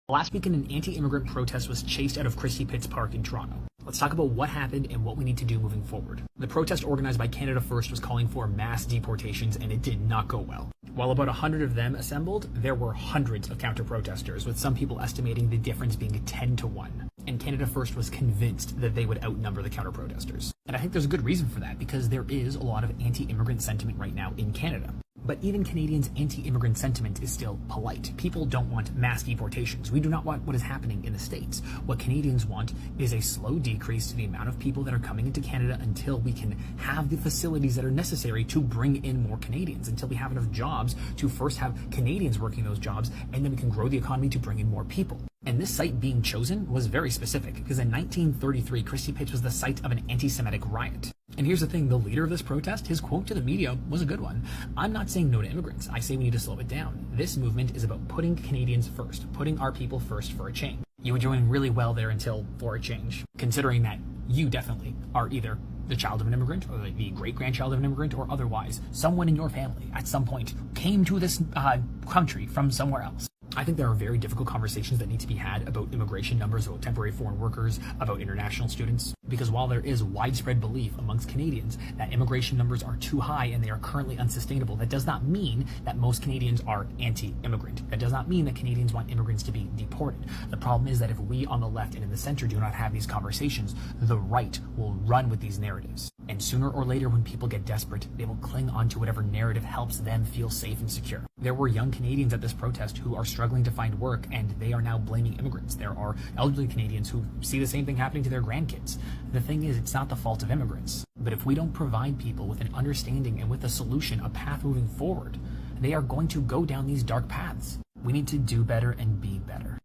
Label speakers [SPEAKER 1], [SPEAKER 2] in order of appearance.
[SPEAKER 1] Last weekend, an anti-immigrant protest was chased out of Christie Pits Park in Toronto. Let's talk about what happened and what we need to do moving forward. The protest organized by Canada First was calling for mass deportations, and it did not go well. While about 100 of them assembled, there were hundreds of counter-protesters, with some people estimating the difference being 10 to 1. And Canada First was convinced that they would outnumber the counter-protesters. And I think there's a good reason for that, because there is a lot of anti-immigrant sentiment right now in Canada. But even Canadians' anti-immigrant sentiment is still polite. People don't want mass deportations. We do not want what is happening in the States. What Canadians want is a slow decrease to the amount of people that are coming into Canada until we can have the facilities that are necessary to bring in more Canadians, until we have enough jobs to first have Canadians working those jobs, and then we can grow the economy to bring in more people. And this site being chosen was very specific, because in 1933, Christie Pits was the site of an anti-Semitic riot. And here's the thing, the leader of this protest, his quote to the media was a good one. "I'm not saying no to immigrants. I say we need to slow it down. This movement is about putting Canadians first, putting our people first for a change." You were doing really well there until for a change, considering that you definitely are either the child of an immigrant or the great-grandchild of an immigrant, or otherwise someone in your family at some point came to this country from somewhere else. I think there are very difficult conversations that need to be had about immigration numbers, about temporary foreign workers, about international students, because while there is widespread belief amongst Canadians that immigration numbers are too high and they are currently unsustainable, that does not mean that most Canadians are anti-immigrant. That does not mean that Canadians want immigrants to be deported. The problem is that if we on the left and in the center do not have these conversations, the right will run with these narratives. And sooner or later, when people get desperate, they will cling on to whatever narrative helps them feel safe and secure. There were young Canadians at this protest who are struggling to find work, and they are now blaming immigrants. There are elderly Canadians who see the same thing happening to their grandkids. The thing is, it's not the fault of immigrants. But if we don't provide people with an understanding and with a solution, a path moving forward, they are going to go down these dark paths. We need to do better and be better.